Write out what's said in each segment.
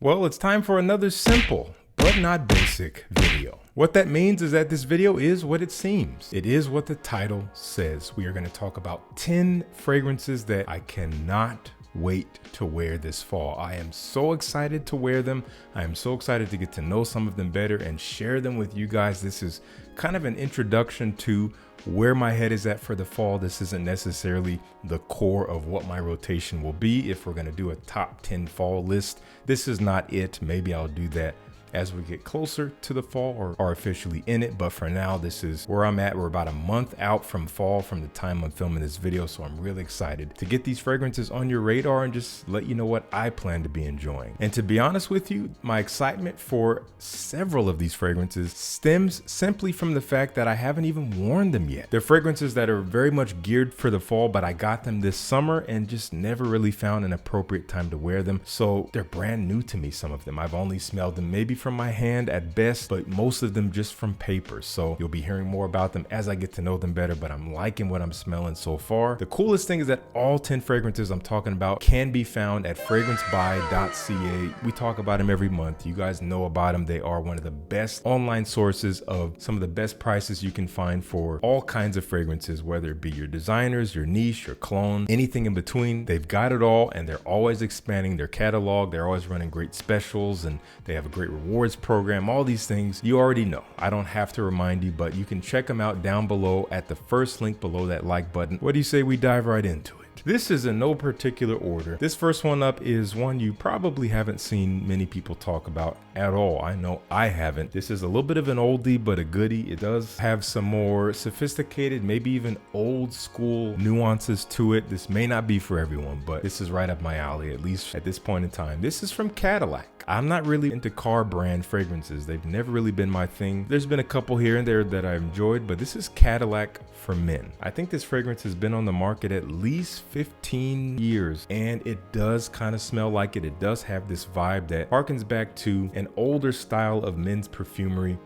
Well, it's time for another simple but not basic video. What that means is that this video is what it seems. It is what the title says. We are going to talk about 10 fragrances that I cannot wait to wear this fall. I am so excited to wear them. I am so excited to get to know some of them better and share them with you guys. This is kind of an introduction to where my head is at for the fall. This isn't necessarily the core of what my rotation will be. If we're going to do a top 10 fall list, this is not it. Maybe I'll do that as we get closer to the fall or are officially in it. But for now, this is where I'm at. We're about a month out from fall from the time I'm filming this video. So I'm really excited to get these fragrances on your radar and just let you know what I plan to be enjoying. And to be honest with you, my excitement for several of these fragrances stems simply from the fact that I haven't even worn them yet. They're fragrances that are very much geared for the fall, but I got them this summer and just never really found an appropriate time to wear them. So they're brand new to me, some of them. I've only smelled them maybe from my hand at best, but most of them just from paper. So you'll be hearing more about them as I get to know them better, but I'm liking what I'm smelling so far. The coolest thing is that all 10 fragrances I'm talking about can be found at fragrancebuy.ca. We talk about them every month. You guys know about them. They are one of the best online sources of some of the best prices you can find for all kinds of fragrances, whether it be your designers, your niche, your clone, anything in between. They've got it all, and they're always expanding their catalog. They're always running great specials, and they have a great rewards program. All these things you already know. I don't have to remind you, but you can check them out down below at the first link below that like button. What do you say we dive right into it? This is in no particular order. This first one up is one you probably haven't seen many people talk about at all. I know I haven't. This is a little bit of an oldie but a goodie. It does have some more sophisticated, maybe even old school nuances to it. This may not be for everyone, but this is right up my alley, at least at this point in time. This is from Cadillac. I'm not really into car brand fragrances. They've never really been my thing. There's been a couple here and there that I've enjoyed, but this is Cadillac For Men. I think this fragrance has been on the market at least 15 years, and it does kind of smell like it. It does have this vibe that harkens back to an older style of men's perfumery,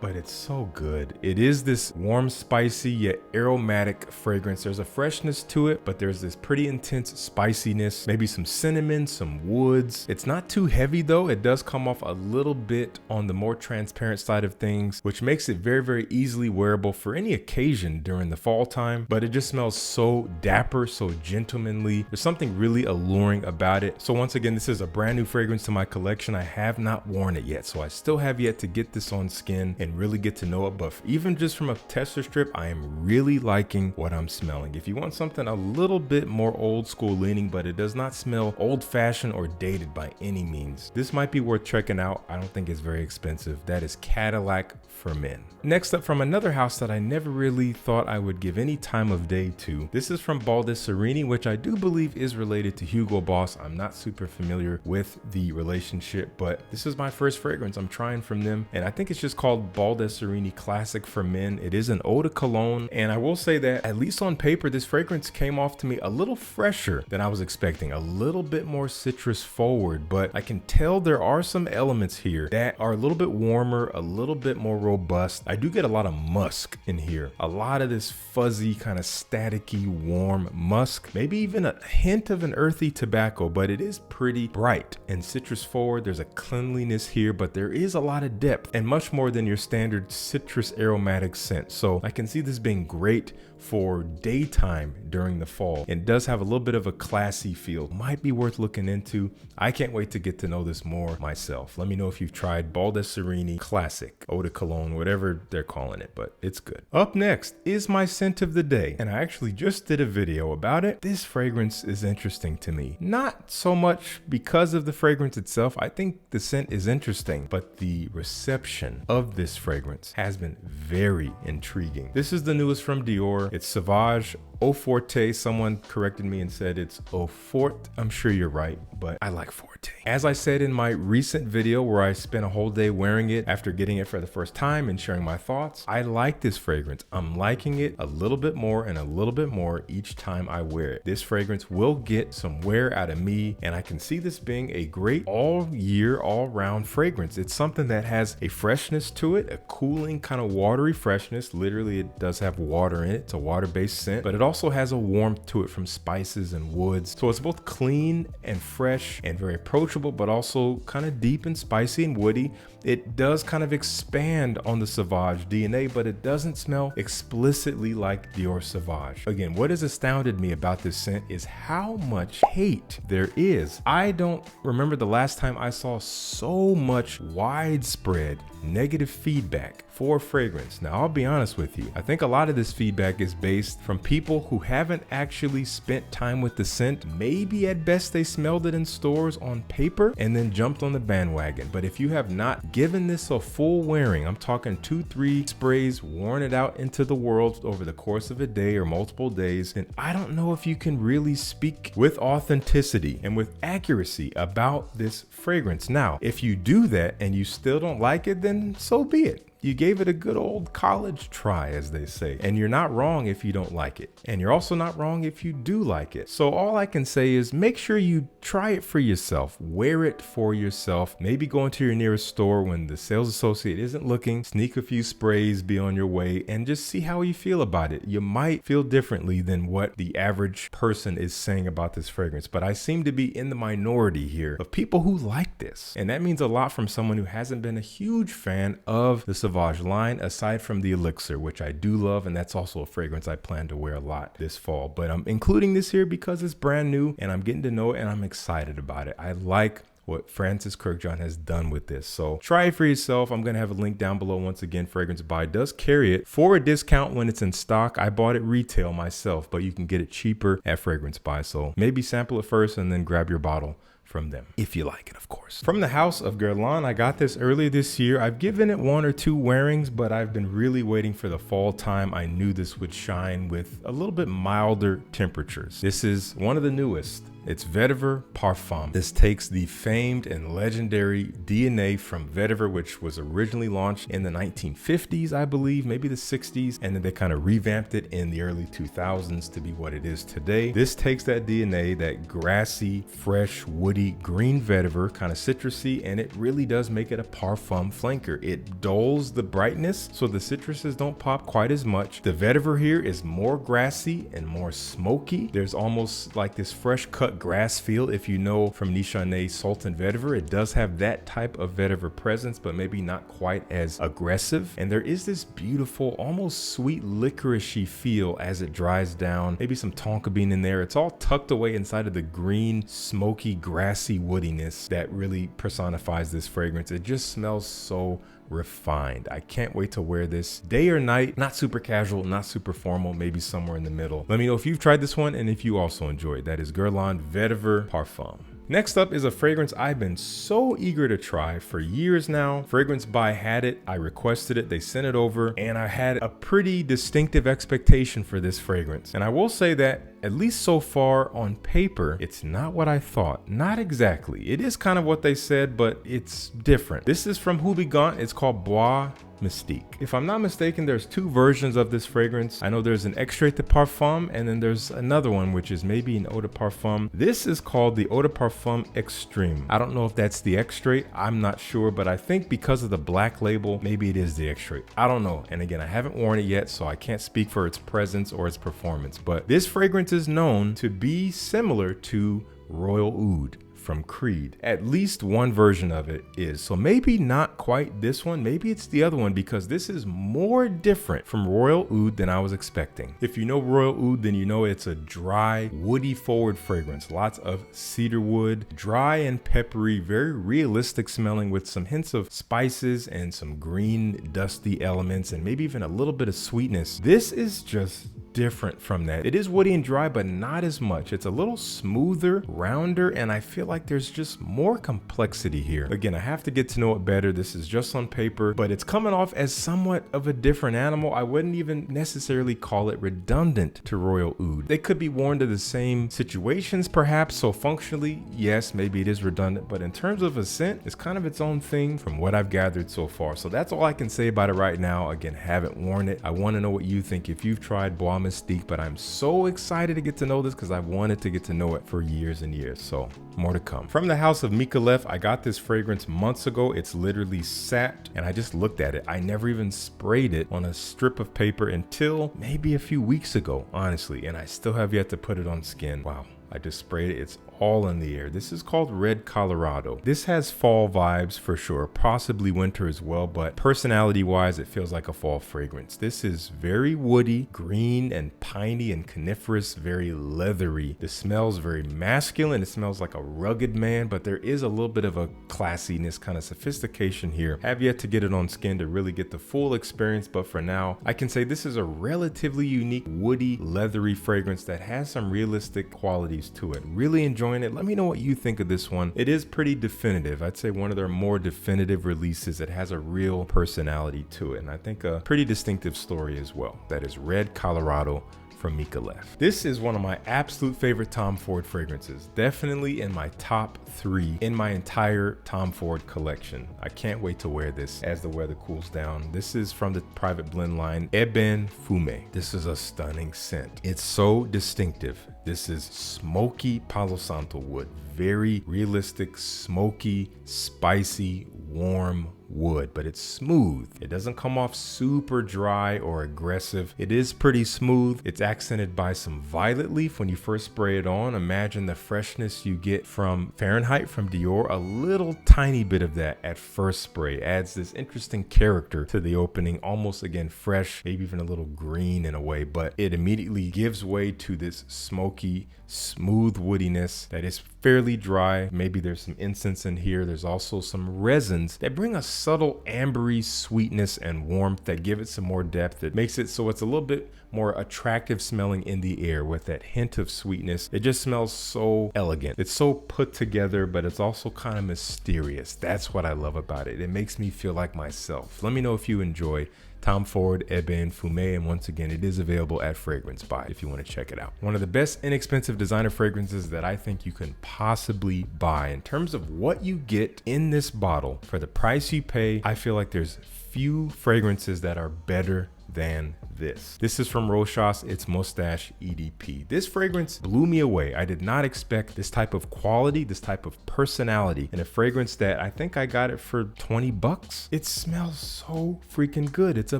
but it's so good. It is this warm, spicy, yet aromatic fragrance. There's a freshness to it, but there's this pretty intense spiciness, maybe some cinnamon, some woods. It's not too heavy though. It does come off a little bit on the more transparent side of things, which makes it very, very easily wearable for any occasion during the fall time, but it just smells so dapper, so gentlemanly. There's something really alluring about it. So once again, this is a brand new fragrance to my collection. I have not worn it yet, so I still have yet to get this on skin and really get to know it, but even just from a tester strip, I am really liking what I'm smelling. If you want something a little bit more old school leaning, but it does not smell old fashioned or dated by any means, this might be worth checking out. I don't think it's very expensive. That is Cadillac For Men. Next up, from another house that I never really thought I would give any time of day to. This is from Baldessarini, which I do believe is related to Hugo Boss. I'm not super familiar with the relationship, but this is my first fragrance I'm trying from them, and I think it's just called Baldessarini Classic For Men. It is an eau de cologne, and I will say that at least on paper, this fragrance came off to me a little fresher than I was expecting, a little bit more citrus forward, but I can tell there are some elements here that are a little bit warmer, a little bit more robust. I do get a lot of musk in here, a lot of this fuzzy kind of staticky warm musk, maybe even a hint of an earthy tobacco, but it is pretty bright and citrus forward. There's a cleanliness here, but there is a lot of depth and much more than your standard citrus aromatic scent. So I can see this being great for daytime during the fall. It does have a little bit of a classy feel. Might be worth looking into. I can't wait to get to know this more myself. Let me know if you've tried Baldessarini Classic Eau de Cologne, whatever they're calling it, but it's good. Up next is my scent of the day, and I actually just did a video about it. This fragrance is interesting to me. Not so much because of the fragrance itself. I think the scent is interesting, but the reception of this fragrance has been very intriguing. This is the newest from Dior. It's Sauvage Eau Forte. Someone corrected me and said it's Eau Forte. I'm sure you're right, but I like Forte. As I said in my recent video where I spent a whole day wearing it after getting it for the first time and sharing my thoughts, I like this fragrance. I'm liking it a little bit more and a little bit more each time I wear it. This fragrance will get some wear out of me, and I can see this being a great all year, all round fragrance. It's something that has a freshness to it, a cooling kind of watery freshness. Literally, it does have water in it. It's a water-based scent, but it also has a warmth to it from spices and woods. So it's both clean and fresh and very approachable, but also kind of deep and spicy and woody. It does kind of expand on the Sauvage DNA, but it doesn't smell explicitly like Dior Sauvage. Again, what has astounded me about this scent is how much hate there is. I don't remember the last time I saw so much widespread negative feedback for fragrance. Now, I'll be honest with you. I think a lot of this feedback is based from people who haven't actually spent time with the scent. Maybe at best they smelled it in stores on paper and then jumped on the bandwagon. But if you have not given this a full wearing, I'm talking 2-3 sprays, worn it out into the world over the course of a day or multiple days, then I don't know if you can really speak with authenticity and with accuracy about this fragrance. Now, if you do that and you still don't like it, then so be it. You gave it a good old college try, as they say, and you're not wrong if you don't like it. And you're also not wrong if you do like it. So all I can say is make sure you try it for yourself, wear it for yourself, maybe go into your nearest store when the sales associate isn't looking, sneak a few sprays, be on your way, and just see how you feel about it. You might feel differently than what the average person is saying about this fragrance, but I seem to be in the minority here of people who like this. And that means a lot from someone who hasn't been a huge fan of the Sauvage line, aside from the Elixir, which I do love, and that's also a fragrance I plan to wear a lot this fall. But I'm including this here because it's brand new and I'm getting to know it and I'm excited about it. I like what Francis Kurkdjian has done with this. So try it for yourself. I'm going to have a link down below. Once again, Fragrancebuy does carry it for a discount when it's in stock. I bought it retail myself, but you can get it cheaper at Fragrancebuy. So maybe sample it first and then grab your bottle from them, if you like it, of course. From the house of Guerlain, I got this earlier this year. I've given it 1 or 2 wearings, but I've been really waiting for the fall time. I knew this would shine with a little bit milder temperatures. This is one of the newest. It's Vetiver Parfum. This takes the famed and legendary DNA from Vetiver, which was originally launched in the 1950s, I believe, maybe the 60s, and then they kind of revamped it in the early 2000s to be what it is today. This takes that DNA, that grassy, fresh, woody, green vetiver, kind of citrusy, and it really does make it a parfum flanker. It dulls the brightness so the citruses don't pop quite as much. The vetiver here is more grassy and more smoky. There's almost like this fresh cut grass feel. If you know from Nichonnet Sultan Vetiver, it does have that type of vetiver presence, but maybe not quite as aggressive. And there is this beautiful, almost sweet licoricey feel as it dries down. Maybe some tonka bean in there. It's all tucked away inside of the green, smoky, grassy woodiness that really personifies this fragrance. It just smells so refined. I can't wait to wear this day or night. Not super casual, not super formal, maybe somewhere in the middle. Let me know if you've tried this one and if you also enjoyed. That is Guerlain Vetiver Parfum. Next up is a fragrance I've been so eager to try for years now. Fragrancebuy had it, I requested it, they sent it over, and I had a pretty distinctive expectation for this fragrance. And I will say that, at least so far on paper, it's not what I thought. Not exactly. It is kind of what they said, but it's different. This is from Houbigant. It's called Bois Mystique. If I'm not mistaken, there's 2 versions of this fragrance. I know there's an Extrait de Parfum, and then there's another one, which is maybe an Eau de Parfum. This is called the Eau de Parfum Extreme. I don't know if that's the Extrait. I'm not sure, but I think because of the black label, maybe it is the Extrait. I don't know. And again, I haven't worn it yet, so I can't speak for its presence or its performance. But this fragrance is known to be similar to Royal Oud from Creed. At least one version of it is. So maybe not quite this one, maybe it's the other one, because this is more different from Royal Oud than I was expecting. If you know Royal Oud, then you know it's a dry, woody forward fragrance. Lots of cedar wood, dry and peppery, very realistic smelling with some hints of spices and some green, dusty elements, and maybe even a little bit of sweetness. This is just different from that. It is woody and dry, but not as much. It's a little smoother, rounder, and I feel like there's just more complexity here. Again, I have to get to know it better. This is just on paper, but it's coming off as somewhat of a different animal. I wouldn't even necessarily call it redundant to Royal Oud. They could be worn to the same situations perhaps, so functionally, yes, maybe it is redundant, but in terms of a scent, it's kind of its own thing from what I've gathered so far. So that's all I can say about it right now. Again, haven't worn it. I want to know what you think if you've tried Bois Mystique, but I'm so excited to get to know this because I've wanted to get to know it for years and years. So more to come. From the house of Micallef, I got this fragrance months ago. It's literally sat and I just looked at it. I never even sprayed it on a strip of paper until maybe a few weeks ago, honestly, and I still have yet to put it on skin. Wow. I just sprayed it. It's all in the air. This is called Red Colorado. This has fall vibes for sure, possibly winter as well, but personality wise, it feels like a fall fragrance. This is very woody, green and piney and coniferous, very leathery. The smell's very masculine. It smells like a rugged man, but there is a little bit of a classiness, kind of sophistication here. Have yet to get it on skin to really get the full experience, but for now, I can say this is a relatively unique, woody, leathery fragrance that has some realistic qualities to it. Really enjoying it. Let me know what you think of this one. It is pretty definitive. I'd say one of their more definitive releases. It has a real personality to it, and I think a pretty distinctive story as well. That is Red Colorado from Micallef. This is one of my absolute favorite Tom Ford fragrances. Definitely in my top 3 in my entire Tom Ford collection. I can't wait to wear this as the weather cools down. This is from the private blend line Ebene Fume. This is a stunning scent. It's so distinctive. This is smoky Palo Santo wood. Very realistic, smoky, spicy, warm wood, but it's smooth. It doesn't come off super dry or aggressive. It is pretty smooth. It's accented by some violet leaf when you first spray it on. Imagine the freshness you get from Fahrenheit from Dior. A little tiny bit of that at first spray adds this interesting character to the opening, almost again fresh, maybe even a little green in a way, but it immediately gives way to this smoky, smooth woodiness that is fairly dry. Maybe there's some incense in here. There's also some resins that bring a subtle ambery sweetness and warmth that give it some more depth. It makes it so it's a little bit more attractive smelling in the air with that hint of sweetness. It just smells so elegant. It's so put together, but it's also kind of mysterious. That's what I love about it. It makes me feel like myself. Let me know if you enjoy Tom Ford Ebene Fume, and once again, it is available at Fragrancebuy if you want to check it out. One of the best inexpensive designer fragrances that I think you can possibly buy. In terms of what you get in this bottle for the price you pay, I feel like there's few fragrances that are better than this. This is from Rochas, it's Moustache EDP. This fragrance blew me away. I did not expect this type of quality, this type of personality in a fragrance that I think I got it for 20 bucks. It smells so freaking good. It's a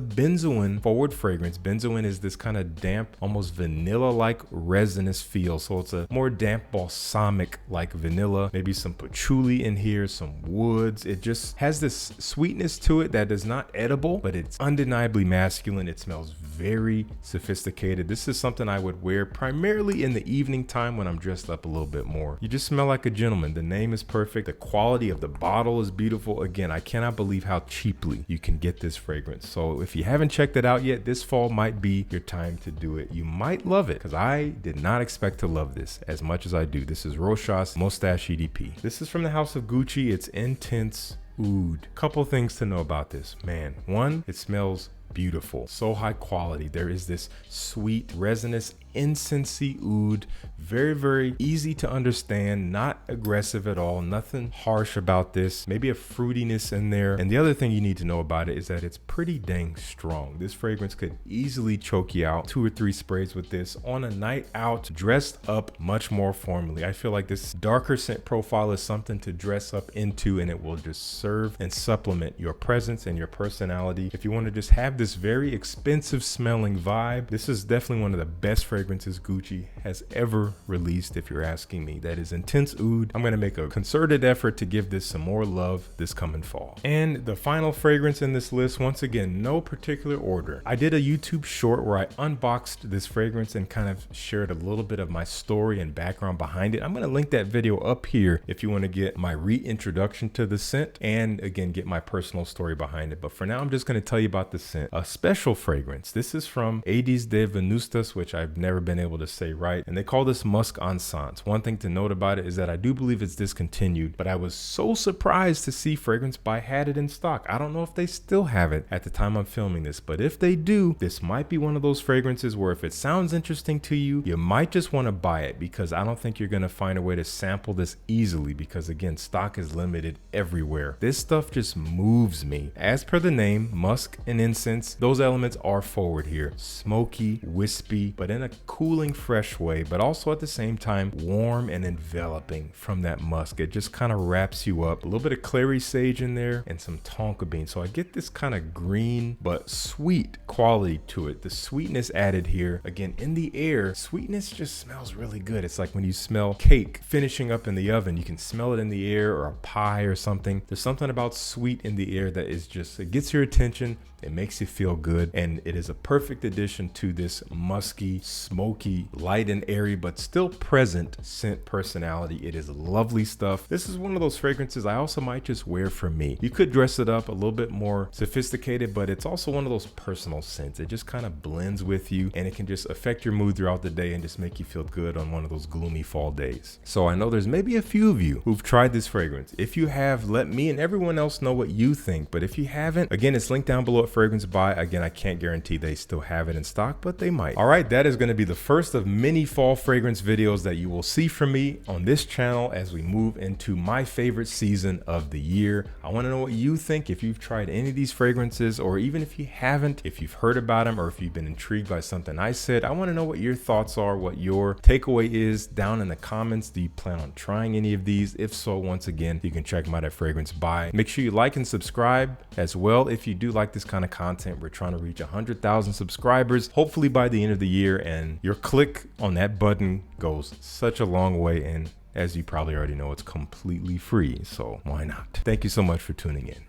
benzoin forward fragrance. Benzoin is this kind of damp, almost vanilla-like resinous feel. So it's a more damp balsamic like vanilla, maybe some patchouli in here, some woods. It just has this sweetness to it that is not edible, but it's undeniably masculine. It smells very sophisticated. This is something I would wear primarily in the evening time when I'm dressed up a little bit more. You just smell like a gentleman. The name is perfect. The quality of the bottle is beautiful. Again, I cannot believe how cheaply you can get this fragrance. So if you haven't checked it out yet, this fall might be your time to do it. You might love it because I did not expect to love this as much as I do. This is Rochas Moustache EDP. This is from the house of Gucci. It's Intense Oud. Couple things to know about this. Man, one, it smells beautiful, so high quality. There is this sweet resinous incensey oud, very easy to understand, not aggressive at all, nothing harsh about this, maybe a fruitiness in there. And the other thing you need to know about it is that it's pretty dang strong. This fragrance could easily choke you out. 2 or 3 sprays with this on a night out, dressed up much more formally. I feel like this darker scent profile is something to dress up into, and it will just serve and supplement your presence and your personality. If you want to just have this very expensive smelling vibe, this is definitely one of the best fragrances Gucci has ever released, if you're asking me. That is Intense Oud. I'm going to make a concerted effort to give this some more love this coming fall. And the final fragrance in this list, once again, no particular order. I did a YouTube short where I unboxed this fragrance and kind of shared a little bit of my story and background behind it. I'm going to link that video up here if you want to get my reintroduction to the scent and again get my personal story behind it. But for now, I'm just going to tell you about the scent. A special fragrance. This is from Aedes de Venustas, which I've never been able to say right, and they call this Musc Encense. One thing to note about it is that I do believe it's discontinued, but I was so surprised to see Fragrancebuy had it in stock. I don't know if they still have it at the time I'm filming this, but if they do, this might be one of those fragrances where if it sounds interesting to you, you might just want to buy it, because I don't think you're going to find a way to sample this easily, because again, stock is limited everywhere. This stuff just moves me. As per the name, musk and incense, those elements are forward here. Smoky, wispy, but in a cooling, fresh way, but also at the same time warm and enveloping from that musk. It just kind of wraps you up. A little bit of clary sage in there and some tonka bean. So I get this kind of green but sweet quality to it. The sweetness added here. Again, in the air, sweetness just smells really good. It's like when you smell cake finishing up in the oven, you can smell it in the air, or a pie or something. There's something about sweet in the air that is just, it gets your attention. It makes you feel good, and it is a perfect addition to this musky, smoky, light and airy, but still present scent personality. It is lovely stuff. This is one of those fragrances I also might just wear for me. You could dress it up a little bit more sophisticated, but it's also one of those personal scents. It just kind of blends with you, and it can just affect your mood throughout the day and just make you feel good on one of those gloomy fall days. So I know there's maybe a few of you who've tried this fragrance. If you have, let me and everyone else know what you think. But if you haven't, again, it's linked down below at Fragrancebuy. Again, I can't guarantee they still have it in stock, but they might. All right, that is going to be the first of many fall fragrance videos that you will see from me on this channel as we move into my favorite season of the year. I want to know what you think, if you've tried any of these fragrances, or even if you haven't, if you've heard about them, or if you've been intrigued by something I said. I want to know what your thoughts are, what your takeaway is down in the comments. Do you plan on trying any of these? If so, once again, you can check them out at Fragrancebuy. Make sure you like and subscribe as well if you do like this kind of content. We're trying to reach 100,000 subscribers, hopefully by the end of the year, and your click on that button goes such a long way, and as you probably already know, it's completely free, so why not? Thank you so much for tuning in.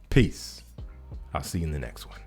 Peace. I'll see you in the next one.